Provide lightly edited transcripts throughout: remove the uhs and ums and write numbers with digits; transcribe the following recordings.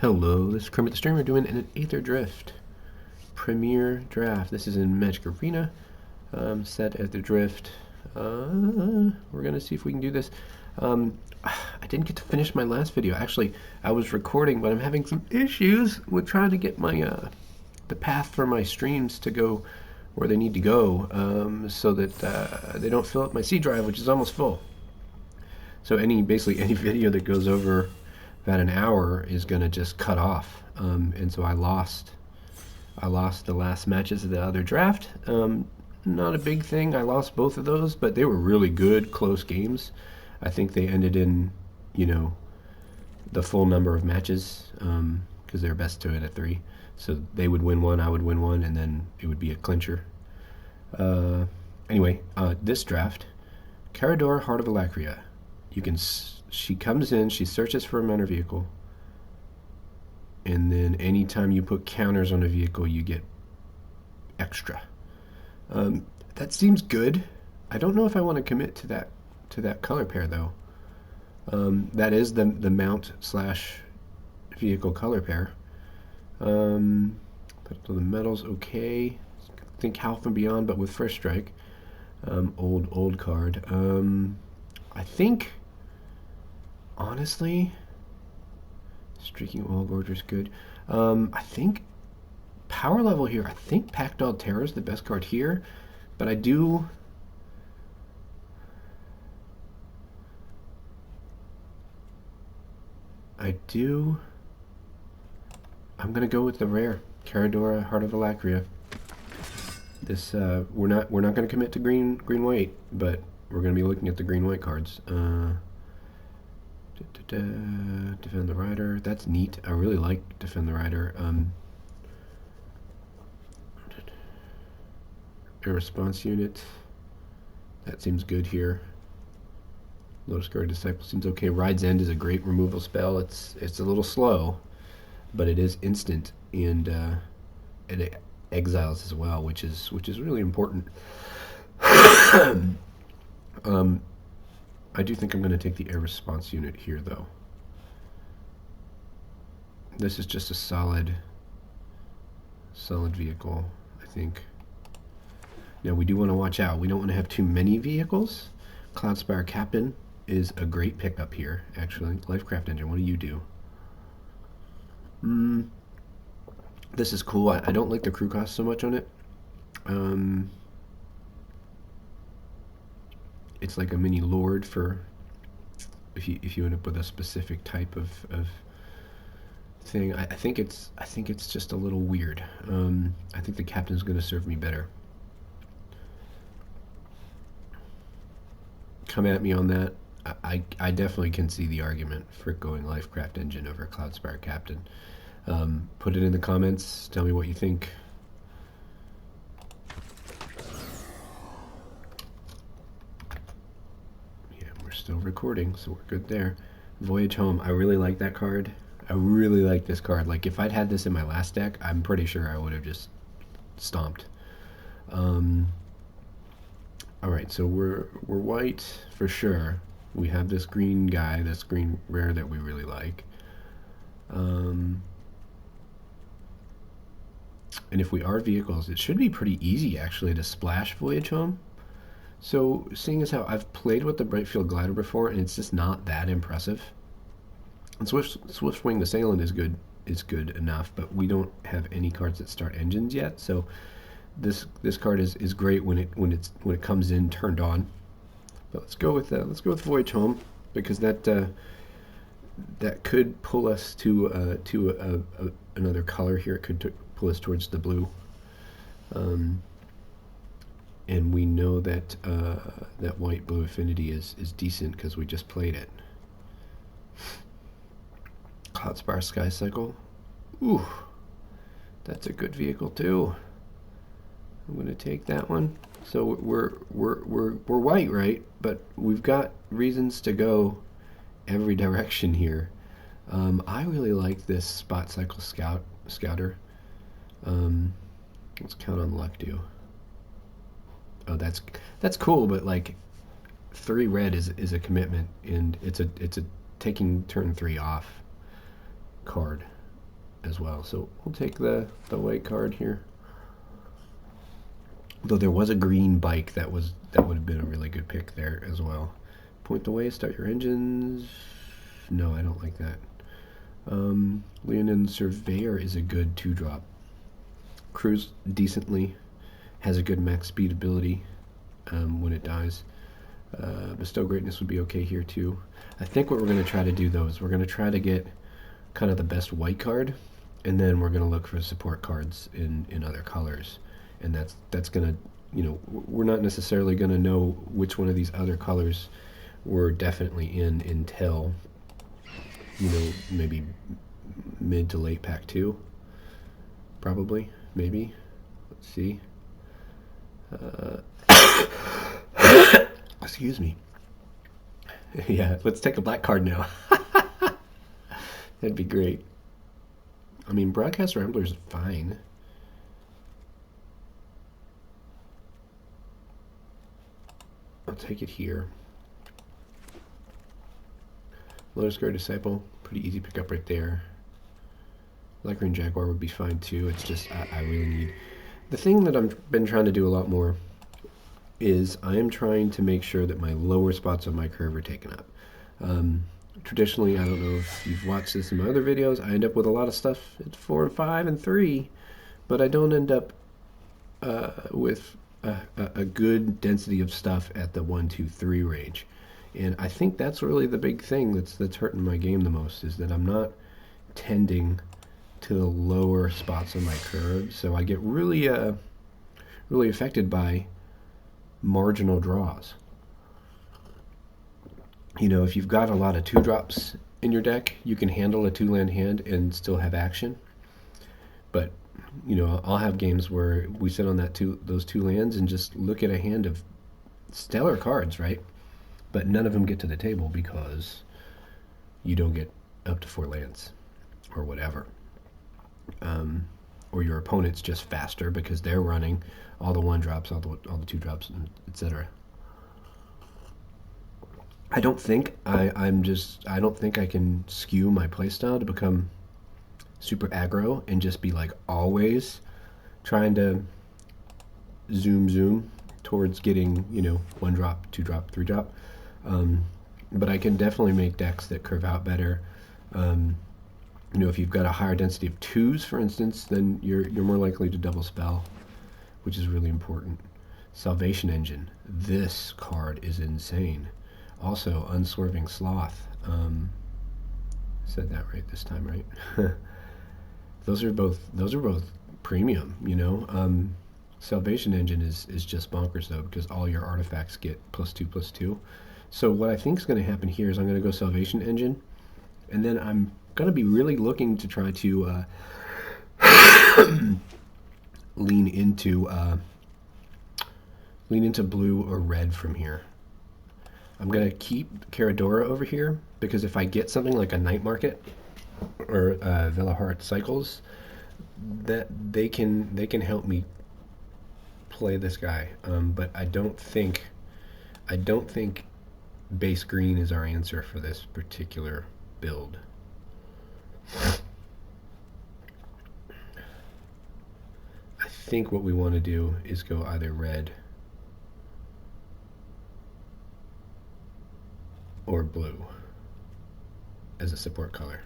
Hello, this is Kermit the Streamer doing an Aetherdrift Premier Draft. This is in Magic Arena, set Aetherdrift. We're going to see if we can do this. I didn't get to finish my last video. Actually, I was recording, but I'm having some issues with trying to get my the path for my streams to go where they need to go, so that they don't fill up my C drive, which is almost full. So basically any video that goes over about an hour is going to just cut off, and so I lost the last matches of the other draft. Not a big thing. I lost both of those, but they were really good, close games. I think they ended in, the full number of matches, because they're best two out of three. So they would win one, I would win one, and then it would be a clincher. Anyway, this draft, Carador, Heart of Alacria. She comes in, she searches for a mounted vehicle, and then anytime you put counters on a vehicle, you get extra. That seems good. I don't know if I want to commit to that color pair though. That is the mount / vehicle color pair. But the metal's okay. Think Half and Beyond, but with first strike. Old card. I think, honestly, Streaking Oil Gorger's good. I think power level here. I think Packdog Terror is the best card here, but I'm gonna go with the rare Caradora, Heart of Alacria. This we're not gonna commit to green white, but we're gonna be looking at the green white cards. Defend the Rider. That's neat. I really like Defend the Rider. Air Response Unit. That seems good here. Lotus Guard Disciple seems okay. Ride's End is a great removal spell. It's a little slow, but it is instant, and it exiles as well, which is really important. I do think I'm going to take the Air Response Unit here, though. This is just a solid vehicle, I think. Now, we do want to watch out. We don't want to have too many vehicles. Cloudspire Captain is a great pickup here, actually. Lifecraft Engine, what do you do? This is cool. I don't like the crew cost so much on it. It's like a mini Lord for if you end up with a specific type of thing. I think it's just a little weird. I think the Captain's going to serve me better. Come at me on that. I definitely can see the argument for going Lifecraft Engine over Cloudspire Captain. Put it in the comments. Tell me what you think. Yeah, we're still recording, so we're good there. Voyage Home. I really like that card. I really like this card. Like, if I'd had this in my last deck, I'm pretty sure I would have just stomped. Alright, so we're white for sure. We have this green guy, this green rare that we really like. And if we are vehicles, it should be pretty easy actually to splash Voyage Home. So seeing as how I've played with the Brightfield Glider before, and it's just not that impressive. And Swiftwing Assailant is good enough, but we don't have any cards that start engines yet. So this card is great when it comes in turned on. But let's go with Voyage Home, because that could pull us to another color here. It could pull us towards the blue, and we know that that white blue affinity is decent because we just played it. Cloudspire Sky Cycle. Ooh, that's a good vehicle too. I'm gonna take that one. So we're white, right? But we've got reasons to go every direction here. I really like this Spot Cycle Scouter. Let's count on luck, do. Oh, that's cool, but like 3 red is a commitment, and it's a taking turn 3 off card. as well. So we'll take the white card here. Though there was a green bike that would have been a really good pick there as well. Point the way, start your engines. No, I don't like that. Leonin Surveyor is a good 2-drop. Cruise decently, has a good max speed ability when it dies. Bestow Greatness would be okay here too. I think what we're going to try to do though is we're going to try to get kind of the best white card, and then we're going to look for support cards in other colors. And that's going to, you know, we're not necessarily going to know which one of these other colors we're definitely in until, you know, maybe mid to late pack 2. Probably, maybe. Let's see. Excuse me. Yeah, let's take a black card now. That'd be great. I mean, Broadcast Rambler's fine. I'll take it here. Lotus Guard Disciple, pretty easy pickup right there. Light Green Jaguar would be fine too. It's just I really need. The thing that I've been trying to do a lot more is I am trying to make sure that my lower spots on my curve are taken up. Traditionally, I don't know if you've watched this in my other videos, I end up with a lot of stuff at 4 and 5 and 3, but I don't end up with a good density of stuff at the 1, 2, 3 range. And I think that's really the big thing that's hurting my game the most, is that I'm not tending to the lower spots on my curve, so I get really affected by marginal draws. You know, if you've got a lot of 2-drops in your deck, you can handle a 2-land hand and still have action. But, you know, I'll have games where we sit on those 2 lands and just look at a hand of stellar cards, right? But none of them get to the table because you don't get up to 4 lands or whatever. Or your opponent's just faster because they're running all the 1-drops, all the 2-drops, etc. I don't think I don't think I can skew my playstyle to become super aggro and just be like always trying to zoom towards getting, you know, 1-drop, 2-drop, 3-drop. But I can definitely make decks that curve out better. You know, if you've got a higher density of 2s, for instance, then you're more likely to double spell, which is really important. Salvation Engine. This card is insane. Also, Unswerving Sloth. Said that right this time, right? Those are both premium, you know. Salvation Engine is just bonkers though, because all your artifacts get +2/+2. So what I think is going to happen here is I'm going to go Salvation Engine, and then I'm going to be really looking to try to lean into blue or red from here. I'm going to keep Caradora over here, because if I get something like a Night Market or Velahart Cycles, that they can help me play this guy. But I don't think base green is our answer for this particular build. I think what we want to do is go either red or blue as a support color.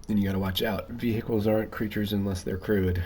And you gotta watch out. Vehicles aren't creatures unless they're crewed.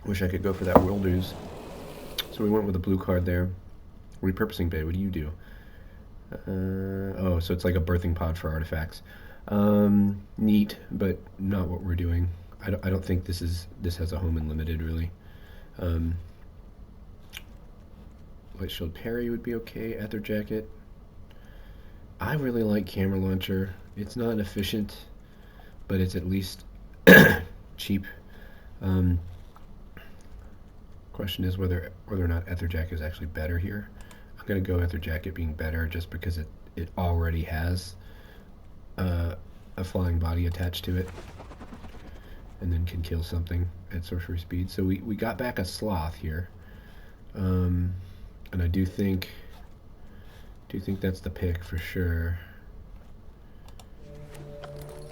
Wish I could go for that World Ooze. So we went with a blue card there. Repurposing Bay, what do you do? Oh, so it's like a birthing pod for artifacts. Neat, but not what we're doing. I don't think this has a home in limited, really. Light Shield Parry would be okay. Ether Jacket. I really like Camera Launcher. It's not efficient, but it's at least cheap. Question is whether or not Ether Jacket is actually better here. I'm gonna go after Jacket being better just because it already has a flying body attached to it, and then can kill something at sorcery speed. So we got back a sloth here, and I do think that's the pick for sure.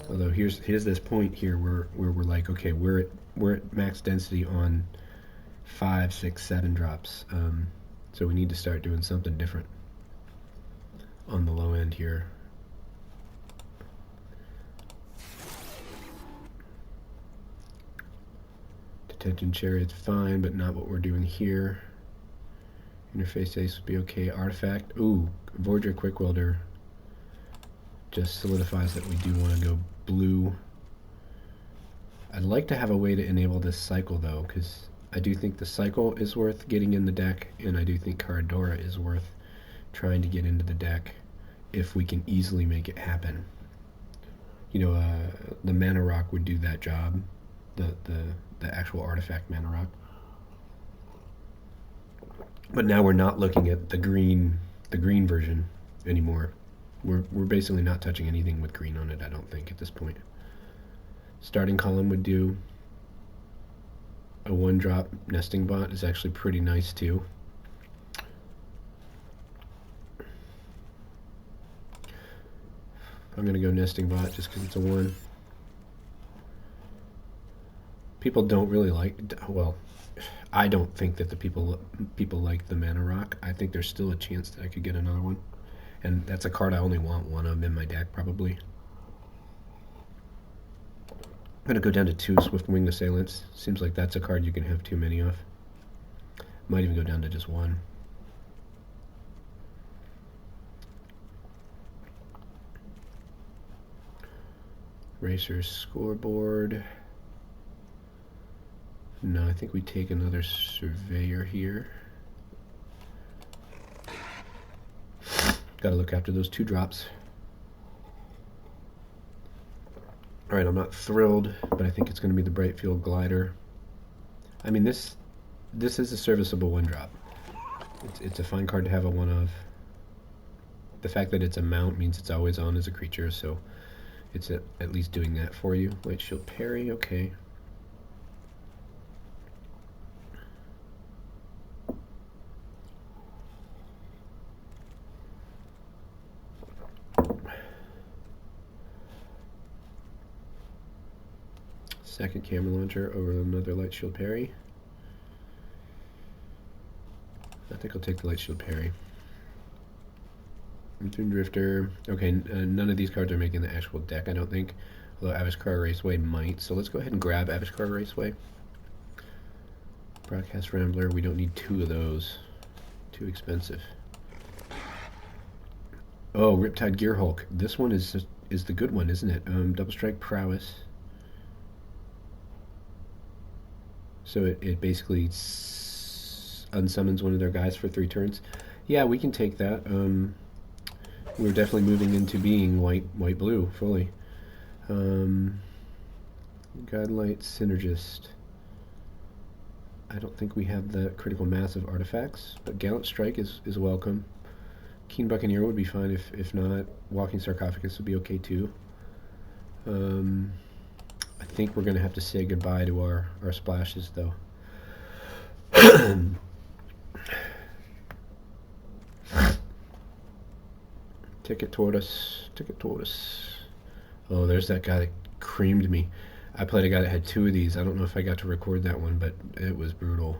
Although here's this point here where we're like, okay, we're at max density on 5, 6, 7 drops, so we need to start doing something different on the low end here. Detention Chariot's fine, but not what we're doing here. Interface Ace would be okay. Artifact, ooh, Voyager Quick Welder just solidifies that we do want to go blue. I'd like to have a way to enable this cycle though, because I do think the cycle is worth getting in the deck, and I do think Caradora is worth trying to get into the deck if we can easily make it happen. You know, the Mana Rock would do that job, the actual artifact Mana Rock. But now we're not looking at the green version anymore. We're basically not touching anything with green on it, I don't think, at this point. Starting column would do. A 1-drop nesting bot is actually pretty nice too. I'm gonna go nesting bot just because it's a 1. People don't really like, well, I don't think that the people like the Mana Rock. I think there's still a chance that I could get another one, and that's a card I only want one of in my deck probably. I'm gonna go down to 2 Swift-Winged Assailants. Seems like that's a card you can have too many of. Might even go down to just 1. Racer's Scoreboard. No, I think we take another Surveyor here. Gotta look after those 2 drops. Alright, I'm not thrilled, but I think it's going to be the Brightfield Glider. I mean, this is a serviceable 1-drop. It's a fine card to have a 1 of. The fact that it's a mount means it's always on as a creature, so it's at least doing that for you. Light Shield Parry, okay. Second Camera Launcher over another Light Shield Parry. I think I'll take the Light Shield Parry. Toon Drifter. Okay, none of these cards are making the actual deck, I don't think. Although Avishkar Raceway might. So let's go ahead and grab Avishkar Raceway. Broadcast Rambler. We don't need 2 of those. Too expensive. Oh, Riptide Gearhulk. This one is the good one, isn't it? Double Strike Prowess. So it basically unsummons one of their guys for 3 turns. Yeah, we can take that. We're definitely moving into being white-blue fully. Godlight Synergist. I don't think we have the critical mass of artifacts, but Gallant Strike is welcome. Keen Buccaneer would be fine if not. Walking Sarcophagus would be okay too. I think we're going to have to say goodbye to our splashes, though. Ticket Tortoise. Ticket Tortoise. Oh, there's that guy that creamed me. I played a guy that had 2 of these. I don't know if I got to record that one, but it was brutal.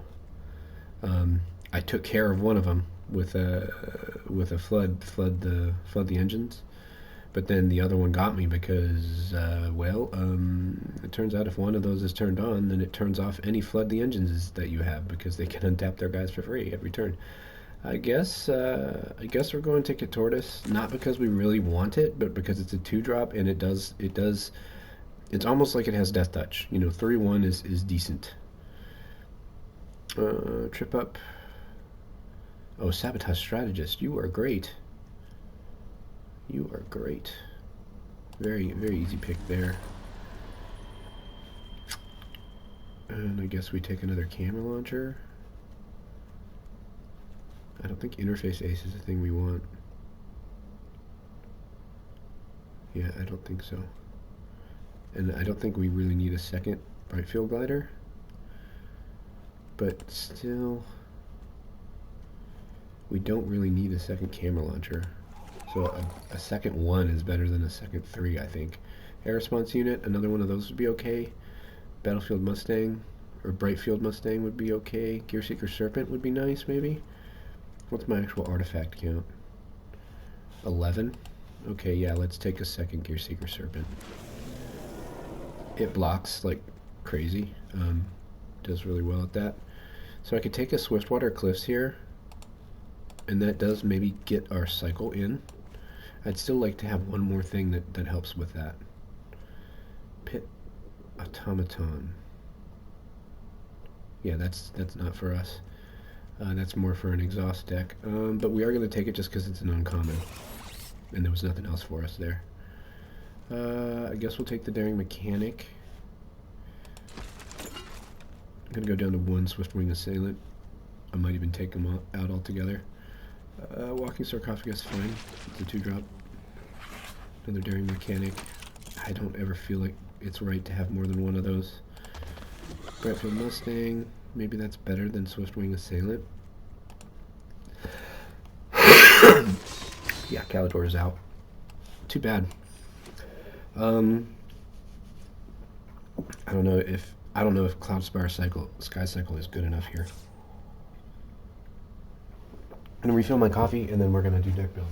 I took care of one of them with a flood the engines. But then the other one got me because, it turns out if one of those is turned on, then it turns off any flood the engines that you have because they can untap their guys for free every turn. I guess we're going Ticket Tortoise, not because we really want it, but because it's a 2-drop and it's almost like it has Death Touch. You know, 3/1 is decent. Trip Up. Oh, Sabotage Strategist. You are great. You are great. Very, very easy pick there. And I guess we take another camera launcher. I don't think interface ace is the thing we want. Yeah, I don't think so. And I don't think we really need a second bright field glider. But still, we don't really need a second camera launcher. So a second 1 is better than a second 3, I think. Air response unit, another one of those would be okay. Battlefield Mustang, or Brightfield Mustang would be okay. Gearseeker Serpent would be nice, maybe. What's my actual artifact count? 11? Okay, yeah, let's take a second Gearseeker Serpent. It blocks like crazy. Does really well at that. So I could take a Swiftwater Cliffs here, and that does maybe get our cycle in. I'd still like to have one more thing that helps with that. Pit Automaton. Yeah, that's not for us. That's more for an exhaust deck. But we are going to take it just because it's an uncommon. And there was nothing else for us there. I guess we'll take the Daring Mechanic. I'm going to go down to 1 Swiftwing Assailant. I might even take them out altogether. Walking Sarcophagus, fine. It's a 2-drop. Another Daring Mechanic. I don't ever feel like it's right to have more than one of those. Brightfield Mustang. Maybe that's better than Swiftwing Assailant. Yeah, Calidor is out. Too bad. I don't know if Cloudspire Sky Cycle is good enough here. I'm gonna refill my coffee and then we're gonna do deck build.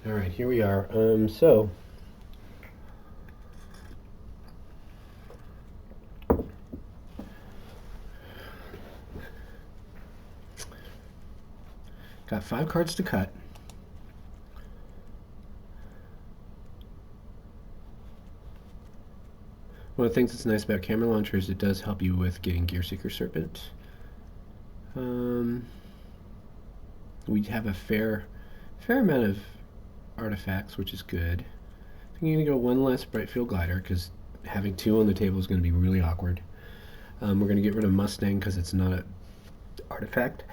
Alright, here we are. So got 5 cards to cut. One of the things that's nice about camera launchers, it does help you with getting Gearseeker Serpent. We have a fair amount of artifacts, which is good. I think I'm going to go 1 less Brightfield Glider, because having 2 on the table is going to be really awkward. We're going to get rid of Mustang, because it's not an artifact.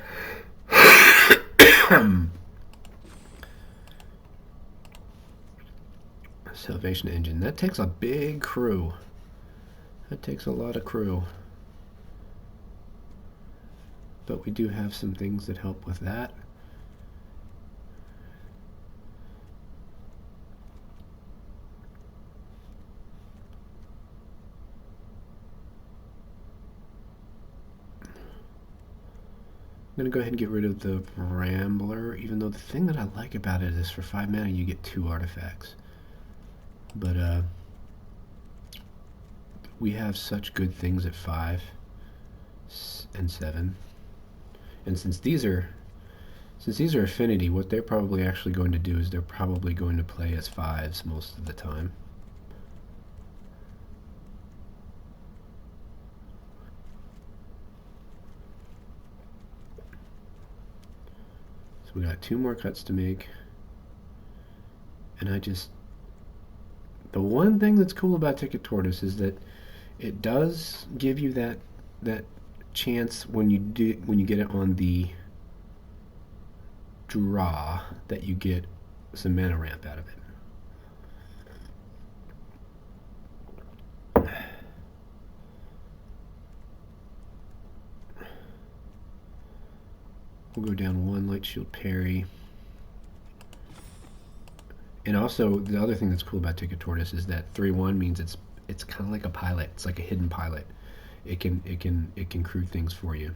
Salvation Engine. That takes a big crew. That takes a lot of crew. But we do have some things that help with that. I'm going to go ahead and get rid of the Rambler, even though the thing that I like about it is for 5 mana you get 2 artifacts. But we have such good things at 5 and 7. And since these are affinity, what they're probably actually going to do is they're probably going to play as 5s most of the time. So we got 2 more cuts to make. And the one thing that's cool about Ticket Tortoise is that it does give you that chance when you get it on the draw that you get some mana ramp out of it. We'll go down 1 Light Shield Parry. And also, the other thing that's cool about Ticket Tortoise is that 3/1 means it's kind of like a pilot. It's like a hidden pilot. It can crew things for you.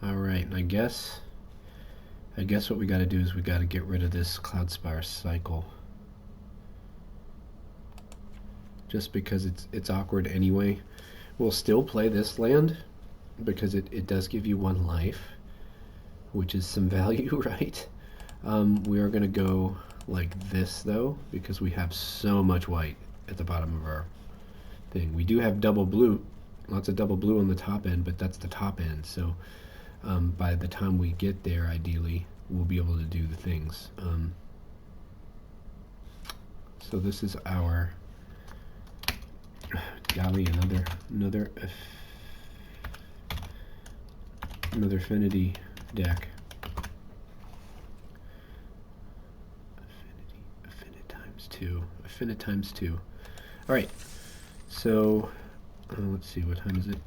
All right, and I guess what we got to do is we got to get rid of this Cloudspire cycle. Just because it's awkward anyway. We'll still play this land because it does give you 1 life, which is some value, right? We are going to go like this though, because we have so much white at the bottom of our thing. We do have double blue, lots of double blue on the top end, but that's the top end. So by the time we get there, ideally, we'll be able to do the things. So this is our golly, another affinity deck. Affinity times two. All right. So let's see, what time is it?